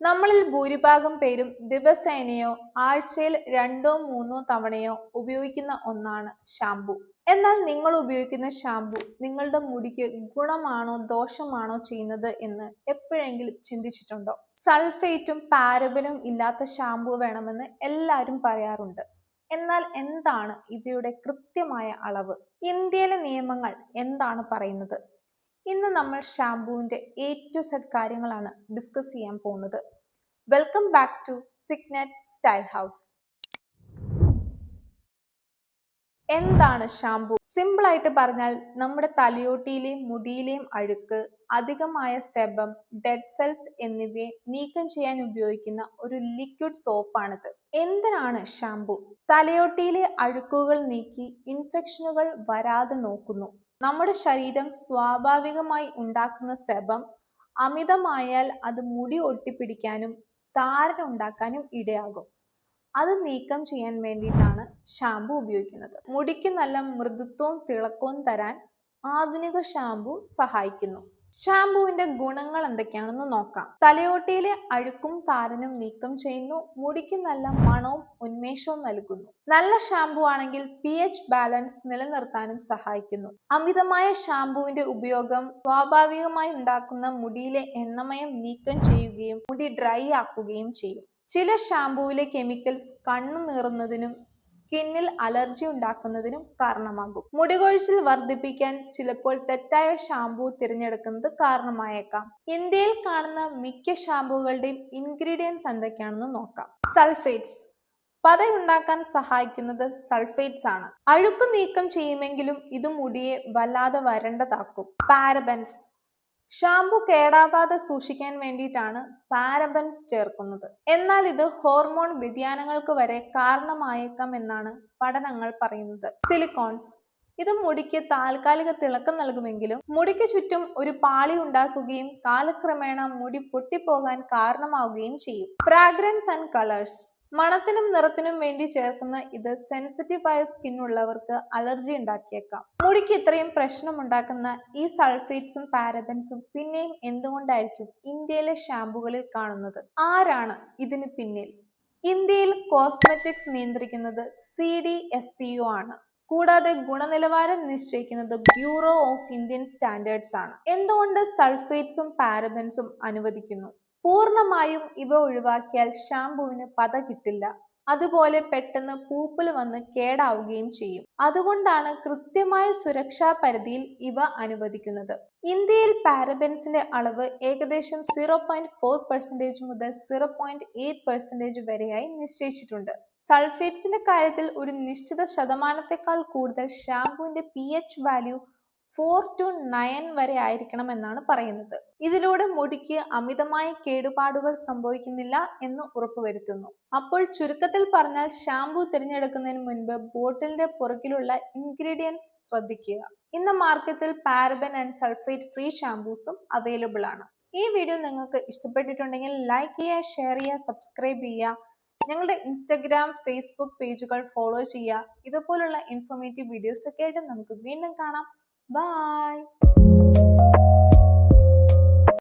നമ്മളിൽ ഭൂരിഭാഗം പേരും ദിവസേനയോ ആഴ്ചയിൽ 2-3 തവണയോ ഉപയോഗിക്കുന്ന ഒന്നാണ് ഷാംപൂ. എന്നാൽ നിങ്ങൾ ഉപയോഗിക്കുന്ന ഷാംപൂ നിങ്ങളുടെ മുടിക്ക് ഗുണമാണോ ദോഷമാണോ ചെയ്യുന്നത് എന്ന് എപ്പോഴെങ്കിലും ചിന്തിച്ചിട്ടുണ്ടോ? സൾഫേറ്റും പാരബനും ഇല്ലാത്ത ഷാംപൂ വേണമെന്ന് എല്ലാവരും പറയാറുണ്ട്. എന്നാൽ എന്താണ് ഇവയുടെ കൃത്യമായ അളവ്? ഇന്ത്യയിലെ നിയമങ്ങൾ എന്താണ് പറയുന്നത്? ഇന്ന് നമ്മൾ ഷാംപൂവിന്റെ A to Z കാര്യങ്ങളാണ് ഡിസ്കസ് ചെയ്യാൻ പോകുന്നത്. Welcome back to Signet style house. എന്താണ് ഷാംപൂ? സിമ്പിൾ ആയിട്ട് പറഞ്ഞാൽ നമ്മുടെ തലയോട്ടിയിലെയും മുടിയിലെയും അഴുക്ക്, അധികമായ സെബം, ഡെഡ് സെൽസ് എന്നിവയെ നീക്കം ചെയ്യാൻ ഉപയോഗിക്കുന്ന ഒരു ലിക്വിഡ് സോപ്പാണിത്. എന്തിനാണ് ഷാംപൂ? തലയോട്ടിയിലെ അഴുക്കുകൾ നീക്കി ഇൻഫെക്ഷനുകൾ വരാതെ നോക്കുന്നു. നമ്മുടെ ശരീരം സ്വാഭാവികമായി ഉണ്ടാക്കുന്ന സെബം അമിതമായാൽ അത് മുടി ഒട്ടിപ്പിടിക്കാനും താരനുണ്ടാക്കാനും ഇടയാകും. അത് നീക്കം ചെയ്യാൻ വേണ്ടിയിട്ടാണ് ഷാംപൂ ഉപയോഗിക്കുന്നത്. മുടിക്ക് നല്ല മൃദുത്വവും തിളക്കവും തരാൻ ആധുനിക ഷാംപൂ സഹായിക്കുന്നു. ഷാംപൂവിന്റെ ഗുണങ്ങൾ എന്തൊക്കെയാണെന്ന് നോക്കാം. തലയോട്ടിയിലെ അഴുക്കും താരനും നീക്കം ചെയ്യുന്നു. മുടിക്ക് നല്ല മണവും ഉന്മേഷവും നൽകുന്നു. നല്ല ഷാംപൂ ആണെങ്കിൽ pH ബാലൻസ് നിലനിർത്താനും സഹായിക്കുന്നു. അമിതമായ ഷാംപൂവിന്റെ ഉപയോഗം സ്വാഭാവികമായി ഉണ്ടാക്കുന്ന മുടിയിലെ എണ്ണമയം നീക്കം ചെയ്യുകയും മുടി ഡ്രൈ ആക്കുകയും ചെയ്യും. ചില ഷാംപൂവിലെ കെമിക്കൽസ് കണ്ണു നീറുന്നതിനും സ്കിന്നിൽ അലർജി ഉണ്ടാക്കുന്നതിനും കാരണമാകും. മുടികൊഴിച്ചിൽ വർദ്ധിപ്പിക്കാൻ ചിലപ്പോൾ തെറ്റായ ഷാംപൂ തിരഞ്ഞെടുക്കുന്നത് കാരണമായേക്കാം. ഇന്ത്യയിൽ കാണുന്ന മിക്ക ഷാംപൂകളുടെയും ഇൻഗ്രീഡിയൻസ് എന്തൊക്കെയാണെന്ന് നോക്കാം. സൾഫേറ്റ്സ്. പതയുണ്ടാക്കാൻ സഹായിക്കുന്നത് സൾഫേറ്റ്സ് ആണ്. അഴുക്ക് നീക്കം ചെയ്യുമെങ്കിലും ഇത് മുടിയെ വല്ലാതെ വരണ്ടതാക്കും. പാരബൻസ്. ഷാംപൂ കേടാവാതെ സൂക്ഷിക്കാൻ വേണ്ടിയിട്ടാണ് പാരബൻസ് ചേർക്കുന്നത്. എന്നാൽ ഇത് ഹോർമോൺ വ്യതിയാനങ്ങൾക്ക് വരെ കാരണമായേക്കാം എന്നാണ് പഠനങ്ങൾ പറയുന്നത്. സിലിക്കോൺസ്. ഇത് മുടിക്ക് താൽക്കാലിക തിളക്കം നൽകുമെങ്കിലും മുടിക്ക് ചുറ്റും ഒരു പാളി ഉണ്ടാക്കുകയും കാലക്രമേണ മുടി പൊട്ടിപ്പോകാൻ കാരണമാവുകയും ചെയ്യും. Fragrance and colours. മണത്തിനും നിറത്തിനും വേണ്ടി ചേർക്കുന്ന ഇത് സെൻസിറ്റീവ് ആയ സ്കിൻ ഉള്ളവർക്ക് അലർജി ഉണ്ടാക്കിയേക്കാം. മുടിക്ക് ഇത്രയും പ്രശ്നമുണ്ടാക്കുന്ന ഈ സൾഫേറ്റ്സും പാരബൻസും പിന്നെയും എന്തുകൊണ്ടായിരിക്കും ഇന്ത്യയിലെ ഷാംപൂകളിൽ കാണുന്നത്? ആരാണ് ഇതിന് പിന്നിൽ? ഇന്ത്യയിൽ കോസ്മെറ്റിക്സ് നിയന്ത്രിക്കുന്നത് CDSCO ആണ്. കൂടാതെ ഗുണനിലവാരം നിശ്ചയിക്കുന്നത് ബ്യൂറോ ഓഫ് ഇന്ത്യൻ സ്റ്റാൻഡേർഡ്സ് ആണ്. എന്തുകൊണ്ട് സൾഫേറ്റ്സും പാരബൻസും അനുവദിക്കുന്നു? പൂർണ്ണമായും ഇവ ഒഴിവാക്കിയാൽ ഷാംപൂവിന് പത കിട്ടില്ല. അതുപോലെ പെട്ടെന്ന് പൂപ്പൽ വന്ന് കേടാവുകയും ചെയ്യും. അതുകൊണ്ടാണ് കൃത്യമായ സുരക്ഷാ പരിധിയിൽ ഇവ അനുവദിക്കുന്നത്. ഇന്ത്യയിൽ പാരബൻസിന്റെ അളവ് ഏകദേശം 0.4% മുതൽ 0.8% വരെയായി നിശ്ചയിച്ചിട്ടുണ്ട്. സൾഫേറ്റ്സിന്റെ കാര്യത്തിൽ ഒരു നിശ്ചിത ശതമാനത്തെക്കാൾ കൂടുതൽ ഷാംപൂവിന്റെ pH വാല്യൂ 4 to 9 വരെ ആയിരിക്കണം എന്നാണ് പറയുന്നത്. ഇതിലൂടെ മുടിക്ക് അമിതമായ കേടുപാടുകൾ സംഭവിക്കുന്നില്ല എന്ന് ഉറപ്പുവരുത്തുന്നു. അപ്പോൾ ചുരുക്കത്തിൽ പറഞ്ഞാൽ ഷാംപൂ തിരഞ്ഞെടുക്കുന്നതിന് മുൻപ് ബോട്ടിലിന്റെ പുറകിലുള്ള ഇൻഗ്രീഡിയൻസ് ശ്രദ്ധിക്കുക. ഇന്ന് മാർക്കറ്റിൽ പാരബൻ ആൻഡ് സൾഫേറ്റ് ഫ്രീ ഷാംപൂസും അവൈലബിൾ ആണ്. ഈ വീഡിയോ നിങ്ങൾക്ക് ഇഷ്ടപ്പെട്ടിട്ടുണ്ടെങ്കിൽ ലൈക്ക് ചെയ്യുക, ഷെയർ ചെയ്യുക, സബ്സ്ക്രൈബ് ചെയ്യുക. ഞങ്ങളുടെ ഇൻസ്റ്റഗ്രാം, ഫേസ്ബുക്ക് പേജുകൾ ഫോളോ ചെയ്യുക. ഇതുപോലുള്ള ഇൻഫോർമേറ്റീവ് വീഡിയോസ് ഒക്കെ ആയിട്ട് നമുക്ക് വീണ്ടും കാണാം. ബൈ.